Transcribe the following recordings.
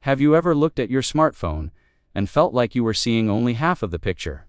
Have you ever looked at your smartphone and felt like you were seeing only half of the picture?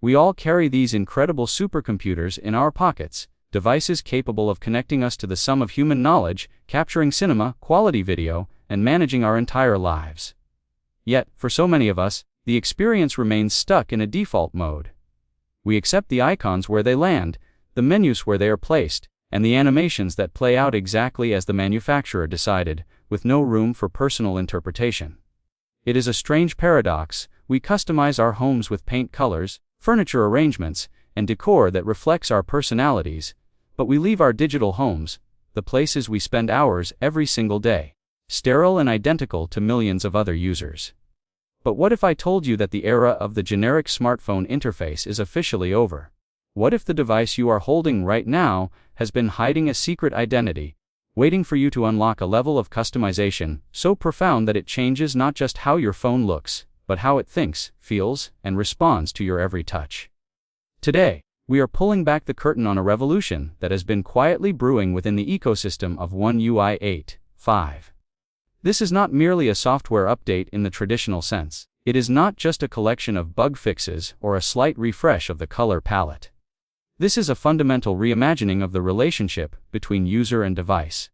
We all carry these incredible supercomputers in our pockets, devices capable of connecting us to the sum of human knowledge, capturing cinema, quality video, and managing our entire lives. Yet, for so many of us, the experience remains stuck in a default mode. We accept the icons where they land, the menus where they are placed, and the animations that play out exactly as the manufacturer decided, with no room for personal interpretation. It is a strange paradox. We customize our homes with paint colors, furniture arrangements, and decor that reflects our personalities, but we leave our digital homes, the places we spend hours every single day, sterile and identical to millions of other users. But what if I told you that the era of the generic smartphone interface is officially over? What if the device you are holding right now has been hiding a secret identity, waiting for you to unlock a level of customization so profound that it changes not just how your phone looks, but how it thinks, feels, and responds to your every touch? Today, we are pulling back the curtain on a revolution that has been quietly brewing within the ecosystem of One UI 8.5. This is not merely a software update in the traditional sense. It is not just a collection of bug fixes or a slight refresh of the color palette. This is a fundamental reimagining of the relationship between user and device.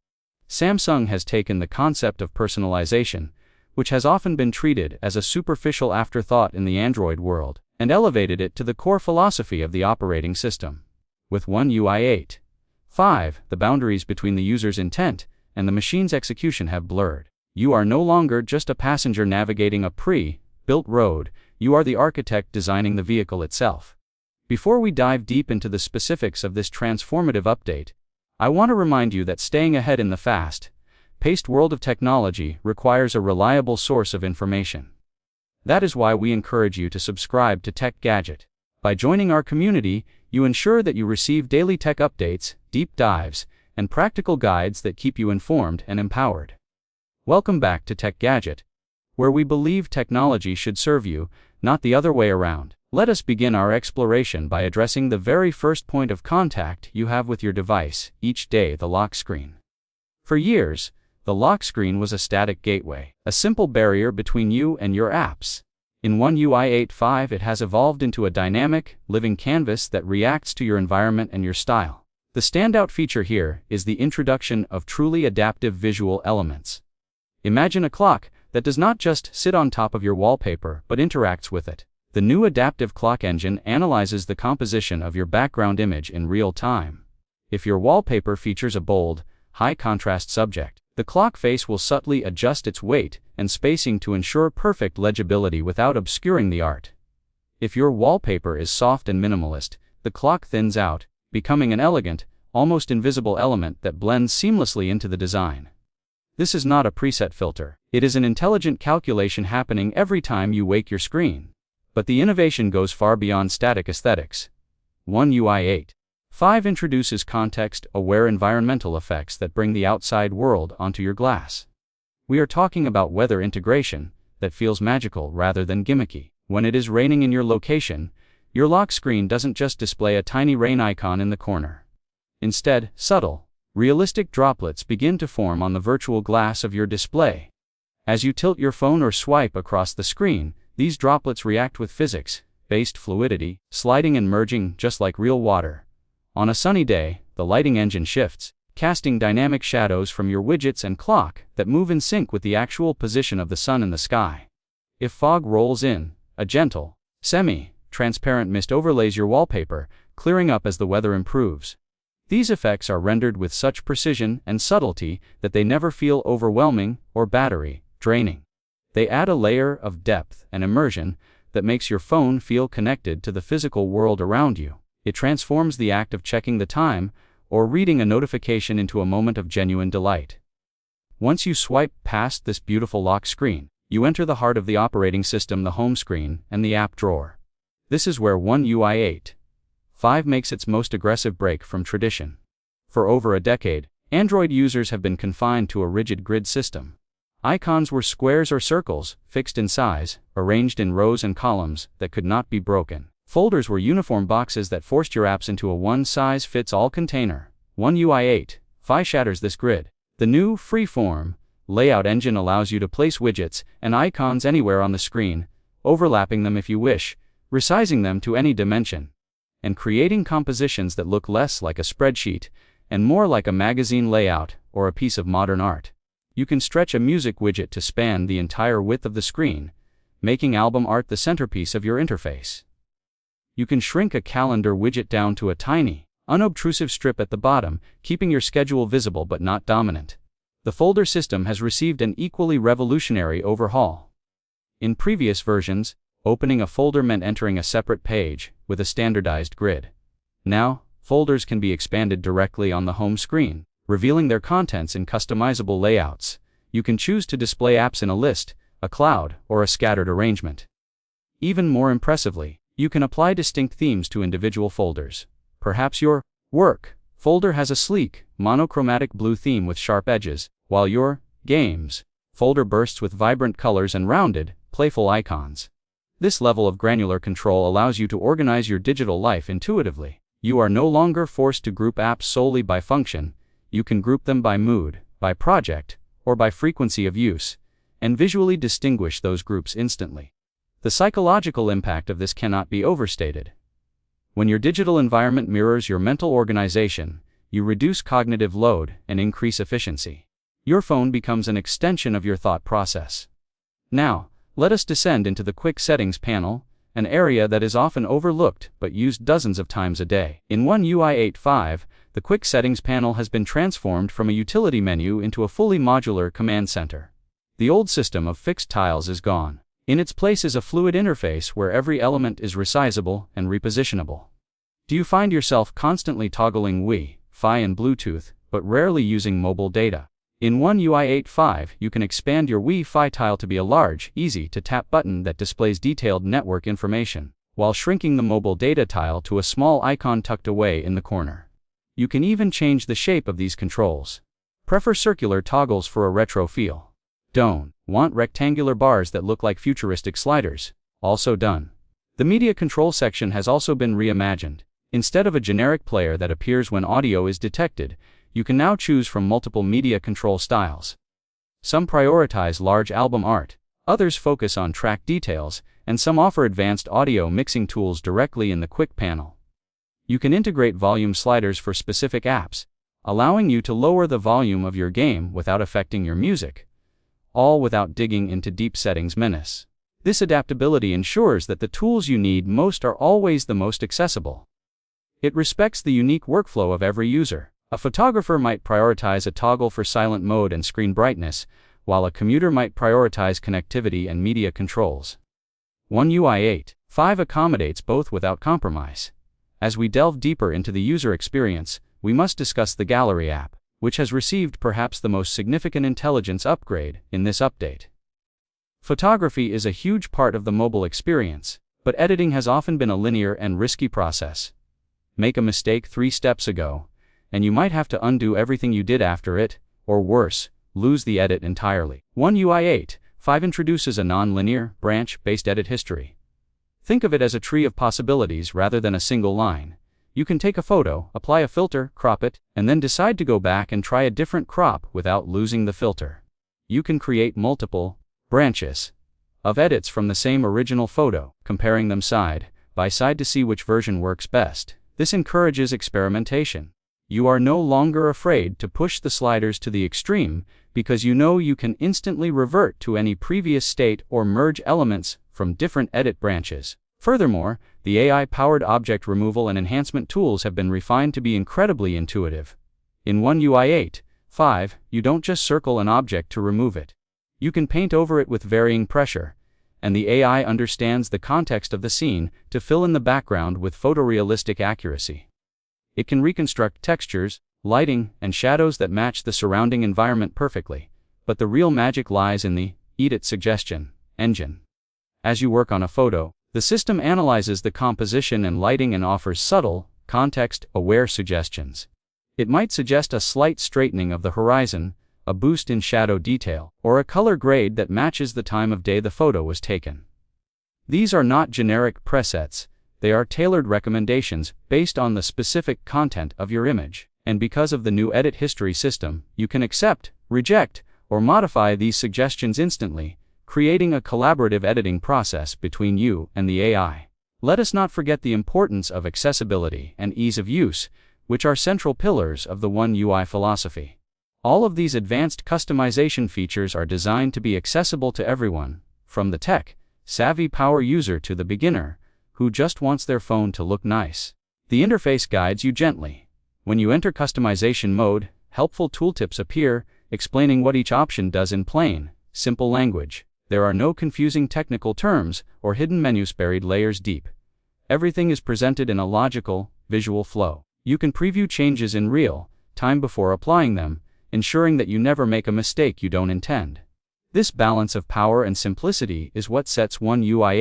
Samsung has taken the concept of personalization, which has often been treated as a superficial afterthought in the Android world, and elevated it to the core philosophy of the operating system. With One UI 8.5, the boundaries between the user's intent and the machine's execution have blurred. You are no longer just a passenger navigating a pre-built road, you are the architect designing the vehicle itself. Before we dive deep into the specifics of this transformative update, I want to remind you that staying ahead in the fast-paced world of technology requires a reliable source of information. That is why we encourage you to subscribe to Tech Gadget. By joining our community, you ensure that you receive daily tech updates, deep dives, and practical guides that keep you informed and empowered. Welcome back to Tech Gadget, where we believe technology should serve you, not the other way around. Let us begin our exploration by addressing the very first point of contact you have with your device each day: the lock screen. For years, the lock screen was a static gateway, a simple barrier between you and your apps. In One UI 8.5, it has evolved into a dynamic, living canvas that reacts to your environment and your style. The standout feature here is the introduction of truly adaptive visual elements. Imagine a clock that does not just sit on top of your wallpaper but interacts with it. The new adaptive clock engine analyzes the composition of your background image in real time. If your wallpaper features a bold, high-contrast subject, the clock face will subtly adjust its weight and spacing to ensure perfect legibility without obscuring the art. If your wallpaper is soft and minimalist, the clock thins out, becoming an elegant, almost invisible element that blends seamlessly into the design. This is not a preset filter. It is an intelligent calculation happening every time you wake your screen. But the innovation goes far beyond static aesthetics. One UI 8.5 introduces context-aware environmental effects that bring the outside world onto your glass. We are talking about weather integration that feels magical rather than gimmicky. When it is raining in your location, your lock screen doesn't just display a tiny rain icon in the corner. Instead, subtle, realistic droplets begin to form on the virtual glass of your display. As you tilt your phone or swipe across the screen, these droplets react with physics-based fluidity, sliding and merging just like real water. On a sunny day, the lighting engine shifts, casting dynamic shadows from your widgets and clock that move in sync with the actual position of the sun in the sky. If fog rolls in, a gentle, semi-transparent mist overlays your wallpaper, clearing up as the weather improves. These effects are rendered with such precision and subtlety that they never feel overwhelming or battery draining. They add a layer of depth and immersion that makes your phone feel connected to the physical world around you. It transforms the act of checking the time or reading a notification into a moment of genuine delight. Once you swipe past this beautiful lock screen, you enter the heart of the operating system, the home screen, and the app drawer. This is where One UI 8.5 makes its most aggressive break from tradition. For over a decade, Android users have been confined to a rigid grid system. Icons were squares or circles, fixed in size, arranged in rows and columns that could not be broken. Folders were uniform boxes that forced your apps into a one-size-fits-all container. One UI 8.5 shatters this grid. The new, free-form, Layout Engine allows you to place widgets and icons anywhere on the screen, overlapping them if you wish, resizing them to any dimension, and creating compositions that look less like a spreadsheet and more like a magazine layout or a piece of modern art. You can stretch a music widget to span the entire width of the screen, making album art the centerpiece of your interface. You can shrink a calendar widget down to a tiny, unobtrusive strip at the bottom, keeping your schedule visible but not dominant. The folder system has received an equally revolutionary overhaul. In previous versions, opening a folder meant entering a separate page with a standardized grid. Now, folders can be expanded directly on the home screen, revealing their contents in customizable layouts. You can choose to display apps in a list, a cloud, or a scattered arrangement. Even more impressively, you can apply distinct themes to individual folders. Perhaps your work folder has a sleek, monochromatic blue theme with sharp edges, while your games folder bursts with vibrant colors and rounded, playful icons. This level of granular control allows you to organize your digital life intuitively. You are no longer forced to group apps solely by function. You can group them by mood, by project, or by frequency of use, and visually distinguish those groups instantly. The psychological impact of this cannot be overstated. When your digital environment mirrors your mental organization, you reduce cognitive load and increase efficiency. Your phone becomes an extension of your thought process. Now, let us descend into the Quick Settings panel, an area that is often overlooked but used dozens of times a day. In One UI 8.5, the Quick Settings panel has been transformed from a utility menu into a fully modular command center. The old system of fixed tiles is gone. In its place is a fluid interface where every element is resizable and repositionable. Do you find yourself constantly toggling Wi-Fi and Bluetooth, but rarely using mobile data? In One UI 8.5, you can expand your Wi-Fi tile to be a large, easy-to-tap button that displays detailed network information, while shrinking the mobile data tile to a small icon tucked away in the corner. You can even change the shape of these controls. Prefer circular toggles for a retro feel? Don't want rectangular bars that look like futuristic sliders? Also done. The media control section has also been reimagined. Instead of a generic player that appears when audio is detected, you can now choose from multiple media control styles. Some prioritize large album art, others focus on track details, and some offer advanced audio mixing tools directly in the Quick panel. You can integrate volume sliders for specific apps, allowing you to lower the volume of your game without affecting your music, all without digging into deep settings menace. This adaptability ensures that the tools you need most are always the most accessible. It respects the unique workflow of every user. A photographer might prioritize a toggle for silent mode and screen brightness, while a commuter might prioritize connectivity and media controls. One UI 8.5 accommodates both without compromise. As we delve deeper into the user experience, we must discuss the Gallery app, which has received perhaps the most significant intelligence upgrade in this update. Photography is a huge part of the mobile experience, but editing has often been a linear and risky process. Make a mistake 3 steps ago, and you might have to undo everything you did after it, or worse, lose the edit entirely. One UI 8.5 introduces a non-linear, branch-based edit history. Think of it as a tree of possibilities rather than a single line. You can take a photo, apply a filter, crop it, and then decide to go back and try a different crop without losing the filter. You can create multiple branches of edits from the same original photo, comparing them side by side to see which version works best. This encourages experimentation. You are no longer afraid to push the sliders to the extreme because you know you can instantly revert to any previous state or merge elements from different edit branches. Furthermore, the AI-powered object removal and enhancement tools have been refined to be incredibly intuitive. In One UI 8.5, you don't just circle an object to remove it. You can paint over it with varying pressure, and the AI understands the context of the scene to fill in the background with photorealistic accuracy. It can reconstruct textures, lighting, and shadows that match the surrounding environment perfectly, but the real magic lies in the edit suggestion engine. As you work on a photo, the system analyzes the composition and lighting and offers subtle, context-aware suggestions. It might suggest a slight straightening of the horizon, a boost in shadow detail, or a color grade that matches the time of day the photo was taken. These are not generic presets. They are tailored recommendations based on the specific content of your image, and because of the new edit history system, you can accept, reject, or modify these suggestions instantly, creating a collaborative editing process between you and the AI. Let us not forget the importance of accessibility and ease of use, which are central pillars of the One UI philosophy. All of these advanced customization features are designed to be accessible to everyone, from the tech-savvy power user to the beginner, who just wants their phone to look nice. The interface guides you gently. When you enter customization mode, helpful tooltips appear, explaining what each option does in plain, simple language. There are no confusing technical terms or hidden menus buried layers deep. Everything is presented in a logical, visual flow. You can preview changes in real time before applying them, ensuring that you never make a mistake you don't intend. This balance of power and simplicity is what sets One UI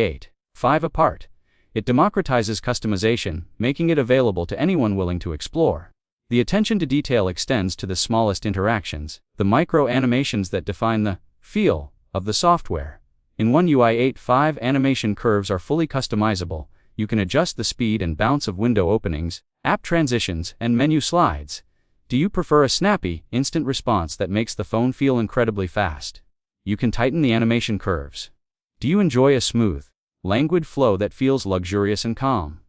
8.5 apart. It democratizes customization, making it available to anyone willing to explore. The attention to detail extends to the smallest interactions, the micro animations that define the feel of the software. In One UI 8.5, animation curves are fully customizable. You can adjust the speed and bounce of window openings, app transitions, and menu slides. Do you prefer a snappy, instant response that makes the phone feel incredibly fast? You can tighten the animation curves. Do you enjoy a smooth, languid flow that feels luxurious and calm?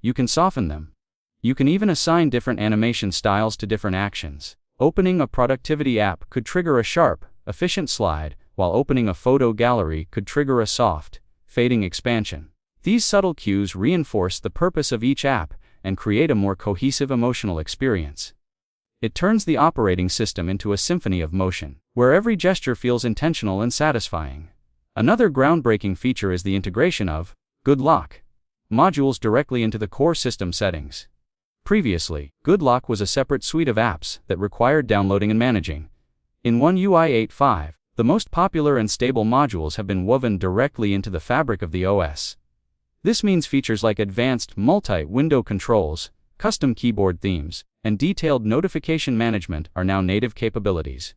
You can soften them. You can even assign different animation styles to different actions. Opening a productivity app could trigger a sharp, efficient slide, while opening a photo gallery could trigger a soft, fading expansion. These subtle cues reinforce the purpose of each app and create a more cohesive emotional experience. It turns the operating system into a symphony of motion, where every gesture feels intentional and satisfying. Another groundbreaking feature is the integration of Good Lock modules directly into the core system settings. Previously, Good Lock was a separate suite of apps that required downloading and managing. In One UI 8.5, the most popular and stable modules have been woven directly into the fabric of the OS. This means features like advanced multi-window controls, custom keyboard themes, and detailed notification management are now native capabilities.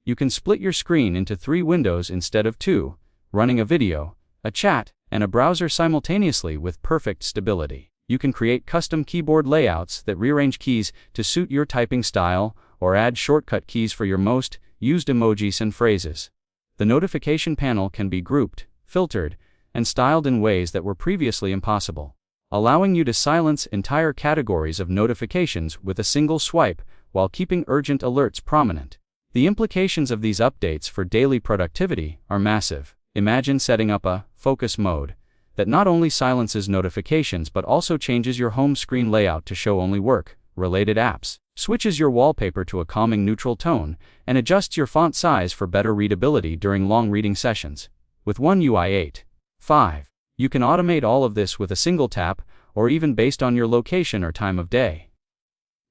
You can split your screen into 3 windows instead of 2, running a video, a chat, and a browser simultaneously with perfect stability. You can create custom keyboard layouts that rearrange keys to suit your typing style, or add shortcut keys for your most used emojis and phrases. The notification panel can be grouped, filtered, and styled in ways that were previously impossible, allowing you to silence entire categories of notifications with a single swipe while keeping urgent alerts prominent. The implications of these updates for daily productivity are massive. Imagine setting up a focus mode that not only silences notifications but also changes your home screen layout to show only work-related apps, switches your wallpaper to a calming neutral tone, and adjusts your font size for better readability during long reading sessions. With One UI 8.5, you can automate all of this with a single tap, or even based on your location or time of day.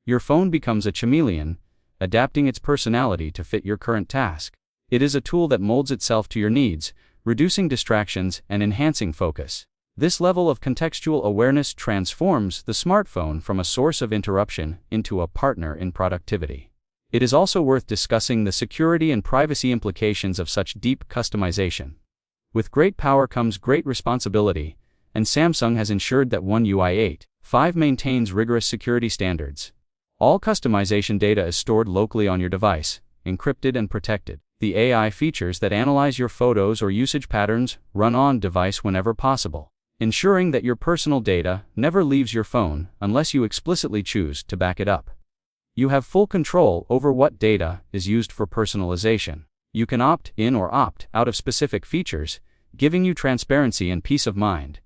Your phone becomes a chameleon, adapting its personality to fit your current task. It is a tool that molds itself to your needs, reducing distractions and enhancing focus. This level of contextual awareness transforms the smartphone from a source of interruption into a partner in productivity. It is also worth discussing the security and privacy implications of such deep customization. With great power comes great responsibility, and Samsung has ensured that One UI 8.5 maintains rigorous security standards. All customization data is stored locally on your device, encrypted and protected. The AI features that analyze your photos or usage patterns run on device whenever possible, ensuring that your personal data never leaves your phone unless you explicitly choose to back it up. You have full control over what data is used for personalization. You can opt in or opt out of specific features, giving you transparency and peace of mind.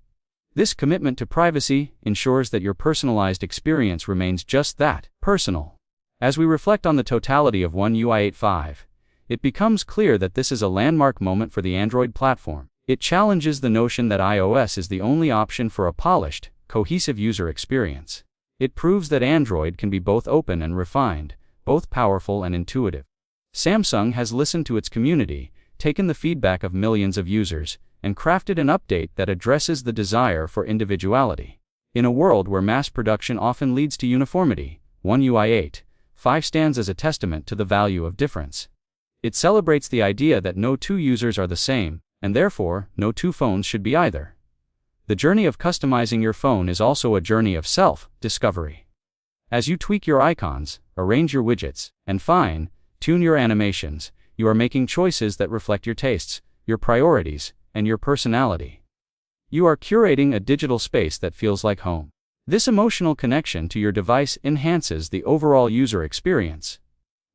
This commitment to privacy ensures that your personalized experience remains just that, personal. As we reflect on the totality of One UI 8.5, it becomes clear that this is a landmark moment for the Android platform. It challenges the notion that iOS is the only option for a polished, cohesive user experience. It proves that Android can be both open and refined, both powerful and intuitive. Samsung has listened to its community, taken the feedback of millions of users, and crafted an update that addresses the desire for individuality. In a world where mass production often leads to uniformity, One UI 8.5 stands as a testament to the value of difference. It celebrates the idea that no two users are the same, and therefore, no two phones should be either. The journey of customizing your phone is also a journey of self-discovery. As you tweak your icons, arrange your widgets, and fine-tune your animations, You are making choices that reflect your tastes, your priorities, and your personality. You are curating a digital space that feels like home. This emotional connection to your device enhances the overall user experience.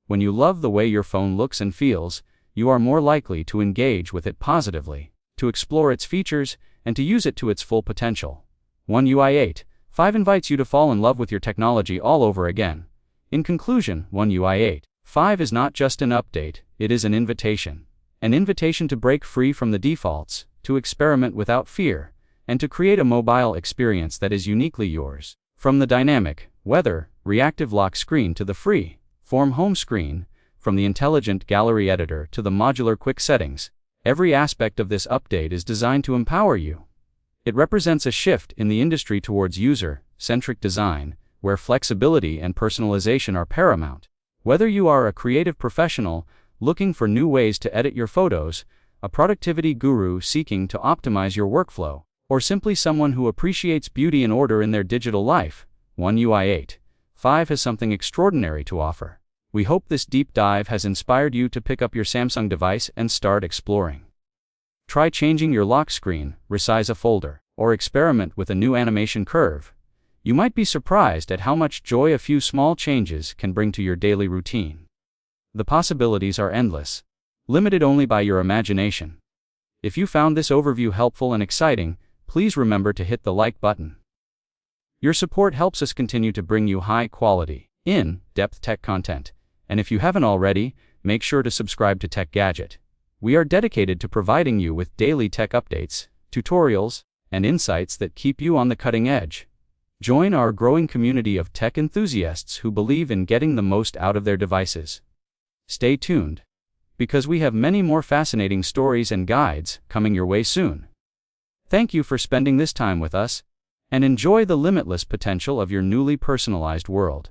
When you love the way your phone looks and feels, you are more likely to engage with it positively, to explore its features, and to use it to its full potential. One UI 8.5 invites you to fall in love with your technology all over again. In conclusion, One UI 8.5 is not just an update, it is an invitation. An invitation to break free from the defaults, to experiment without fear, and to create a mobile experience that is uniquely yours. From the dynamic, weather, reactive lock screen to the free-form home screen, from the intelligent gallery editor to the modular quick settings, every aspect of this update is designed to empower you. It represents a shift in the industry towards user-centric design, where flexibility and personalization are paramount. Whether you are a creative professional looking for new ways to edit your photos, a productivity guru seeking to optimize your workflow, or simply someone who appreciates beauty and order in their digital life, One UI 8.5 has something extraordinary to offer. We hope this deep dive has inspired you to pick up your Samsung device and start exploring. Try changing your lock screen, resize a folder, or experiment with a new animation curve. You might be surprised at how much joy a few small changes can bring to your daily routine. The possibilities are endless, limited only by your imagination. If you found this overview helpful and exciting, please remember to hit the like button. Your support helps us continue to bring you high-quality, in-depth tech content, and if you haven't already, make sure to subscribe to Tech Gadget. We are dedicated to providing you with daily tech updates, tutorials, and insights that keep you on the cutting edge. Join our growing community of tech enthusiasts who believe in getting the most out of their devices. Stay tuned, because we have many more fascinating stories and guides coming your way soon. Thank you for spending this time with us, and enjoy the limitless potential of your newly personalized world.